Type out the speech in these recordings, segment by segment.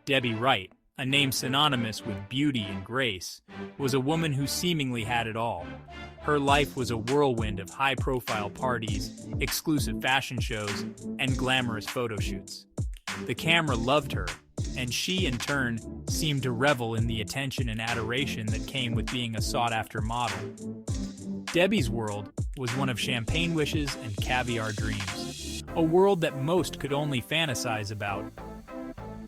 Debbie Wright, a name synonymous with beauty and grace, was a woman who seemingly had it all. Her life was a whirlwind of high-profile parties, exclusive fashion shows, and glamorous photo shoots. The camera loved her, and she, in turn, seemed to revel in the attention and adoration that came with being a sought-after model. Debbie's world was one of champagne wishes and caviar dreams, a world that most could only fantasize about.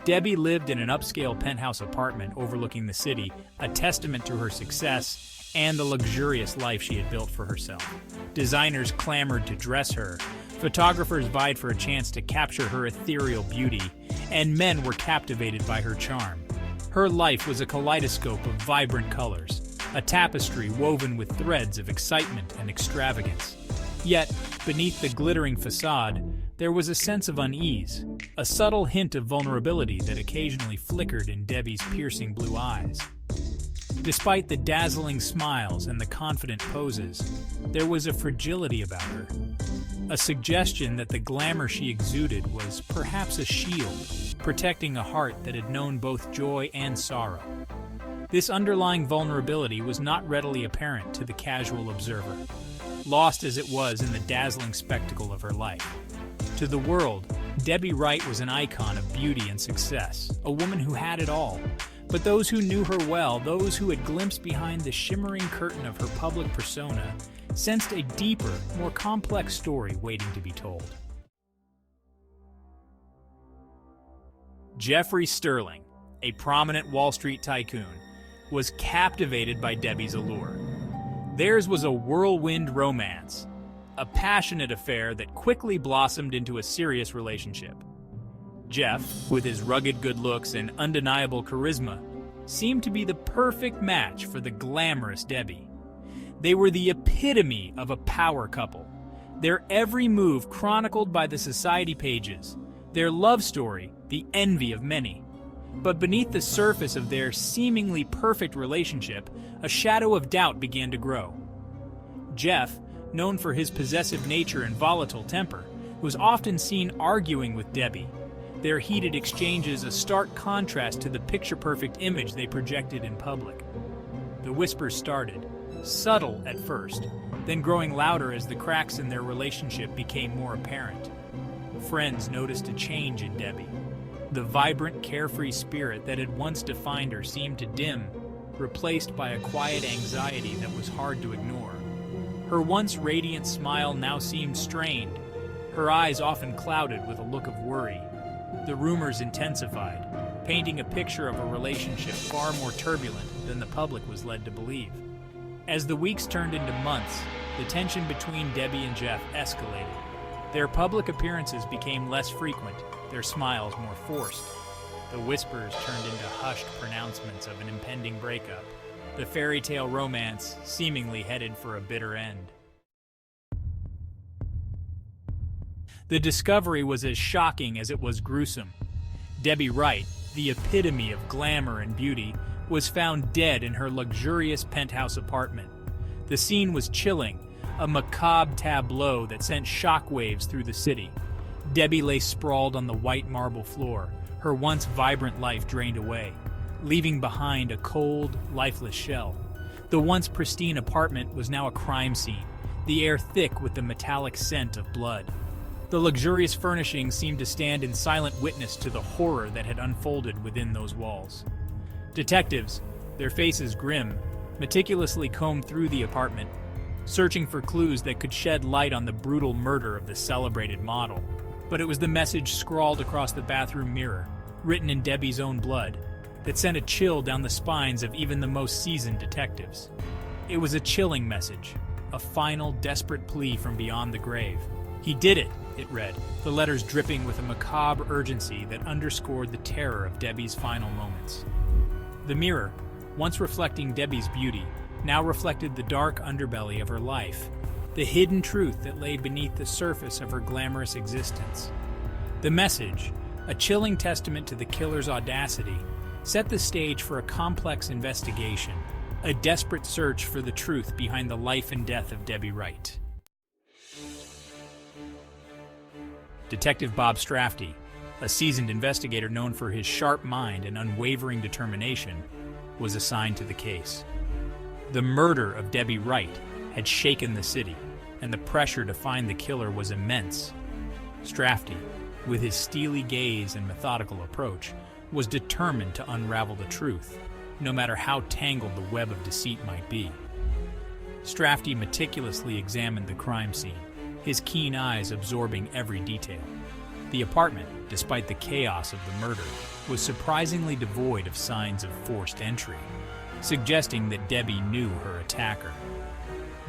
Debbie lived in an upscale penthouse apartment overlooking the city, a testament to her success and the luxurious life she had built for herself. Designers clamored to dress her, photographers vied for a chance to capture her ethereal beauty, and men were captivated by her charm. Her life was a kaleidoscope of vibrant colors, a tapestry woven with threads of excitement and extravagance. Yet, beneath the glittering facade, there was a sense of unease, a subtle hint of vulnerability that occasionally flickered in Debbie's piercing blue eyes. Despite the dazzling smiles and the confident poses, there was a fragility about her, a suggestion that the glamour she exuded was perhaps a shield, protecting a heart that had known both joy and sorrow. This underlying vulnerability was not readily apparent to the casual observer, lost as it was in the dazzling spectacle of her life. To the world, Debbie Wright was an icon of beauty and success, a woman who had it all. But those who knew her well, those who had glimpsed behind the shimmering curtain of her public persona, sensed a deeper, more complex story waiting to be told. Jeffrey Sterling, a prominent Wall Street tycoon, was captivated by Debbie's allure. Theirs was a whirlwind romance, a passionate affair that quickly blossomed into a serious relationship. Jeff, with his rugged good looks and undeniable charisma, seemed to be the perfect match for the glamorous Debbie. They were the epitome of a power couple, their every move chronicled by the society pages, their love story the envy of many. But beneath the surface of their seemingly perfect relationship, a shadow of doubt began to grow. Jeff, known for his possessive nature and volatile temper, was often seen arguing with Debbie, their heated exchanges a stark contrast to the picture-perfect image they projected in public. The whispers started, subtle at first, then growing louder as the cracks in their relationship became more apparent. Friends noticed a change in Debbie. The vibrant, carefree spirit that had once defined her seemed to dim, replaced by a quiet anxiety that was hard to ignore. Her once radiant smile now seemed strained, her eyes often clouded with a look of worry. The rumors intensified, painting a picture of a relationship far more turbulent than the public was led to believe. As the weeks turned into months, the tension between Debbie and Jeff escalated. Their public appearances became less frequent, their smiles more forced. The whispers turned into hushed pronouncements of an impending breakup, the fairy tale romance seemingly headed for a bitter end. The discovery was as shocking as it was gruesome. Debbie Wright, the epitome of glamour and beauty, was found dead in her luxurious penthouse apartment. The scene was chilling, a macabre tableau that sent shockwaves through the city. Debbie lay sprawled on the white marble floor, her once vibrant life drained away, leaving behind a cold, lifeless shell. The once pristine apartment was now a crime scene, the air thick with the metallic scent of blood. The luxurious furnishings seemed to stand in silent witness to the horror that had unfolded within those walls. Detectives, their faces grim, meticulously combed through the apartment, searching for clues that could shed light on the brutal murder of the celebrated model. But it was the message scrawled across the bathroom mirror, written in Debbie's own blood, that sent a chill down the spines of even the most seasoned detectives. It was a chilling message, a final, desperate plea from beyond the grave. "He did it," it read, the letters dripping with a macabre urgency that underscored the terror of Debbie's final moments. The mirror, once reflecting Debbie's beauty, now reflected the dark underbelly of her life, the hidden truth that lay beneath the surface of her glamorous existence. The message, a chilling testament to the killer's audacity, set the stage for a complex investigation, a desperate search for the truth behind the life and death of Debbie Wright. Detective Bob Strafty, a seasoned investigator known for his sharp mind and unwavering determination, was assigned to the case. The murder of Debbie Wright had shaken the city, and the pressure to find the killer was immense. Strafty, with his steely gaze and methodical approach, was determined to unravel the truth, no matter how tangled the web of deceit might be. Strafty meticulously examined the crime scene, his keen eyes absorbing every detail. The apartment, despite the chaos of the murder, was surprisingly devoid of signs of forced entry, suggesting that Debbie knew her attacker.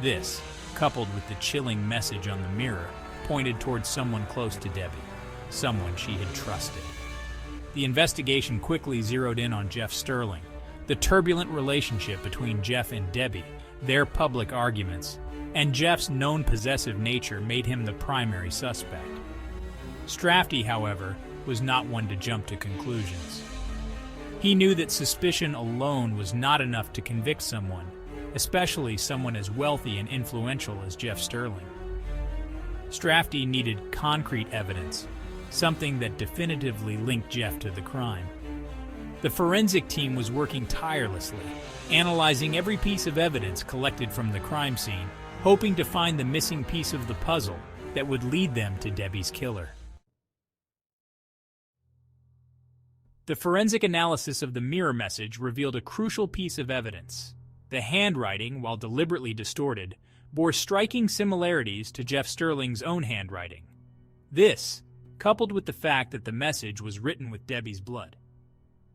This, coupled with the chilling message on the mirror, pointed towards someone close to Debbie, someone she had trusted. The investigation quickly zeroed in on Jeff Sterling, the turbulent relationship between Jeff and Debbie, their public arguments, and Jeff's known possessive nature made him the primary suspect. Strafty, however, was not one to jump to conclusions. He knew that suspicion alone was not enough to convict someone, especially someone as wealthy and influential as Jeff Sterling. Strafty needed concrete evidence, something that definitively linked Jeff to the crime. The forensic team was working tirelessly, analyzing every piece of evidence collected from the crime scene, hoping to find the missing piece of the puzzle that would lead them to Debbie's killer. The forensic analysis of the mirror message revealed a crucial piece of evidence. The handwriting, while deliberately distorted, bore striking similarities to Jeff Sterling's own handwriting. This, coupled with the fact that the message was written with Debbie's blood,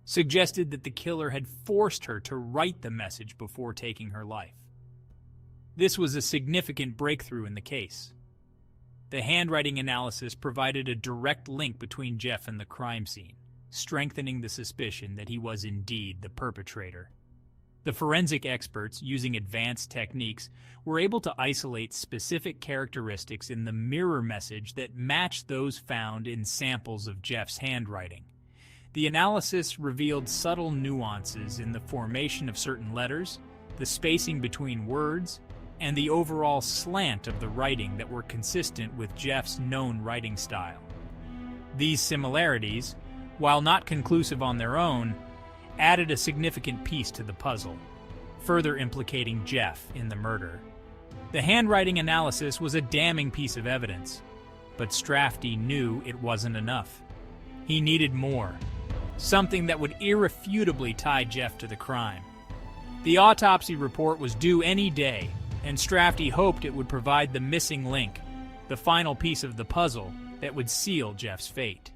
suggested that the killer had forced her to write the message before taking her life. This was a significant breakthrough in the case. The handwriting analysis provided a direct link between Jeff and the crime scene, strengthening the suspicion that he was indeed the perpetrator. The forensic experts, using advanced techniques, were able to isolate specific characteristics in the mirror message that matched those found in samples of Jeff's handwriting. The analysis revealed subtle nuances in the formation of certain letters, the spacing between words, and the overall slant of the writing that were consistent with Jeff's known writing style. These similarities, while not conclusive on their own, added a significant piece to the puzzle, further implicating Jeff in the murder. The handwriting analysis was a damning piece of evidence, but Strafty knew it wasn't enough. He needed more, something that would irrefutably tie Jeff to the crime. The autopsy report was due any day, and Strafty hoped it would provide the missing link, the final piece of the puzzle that would seal Jeff's fate.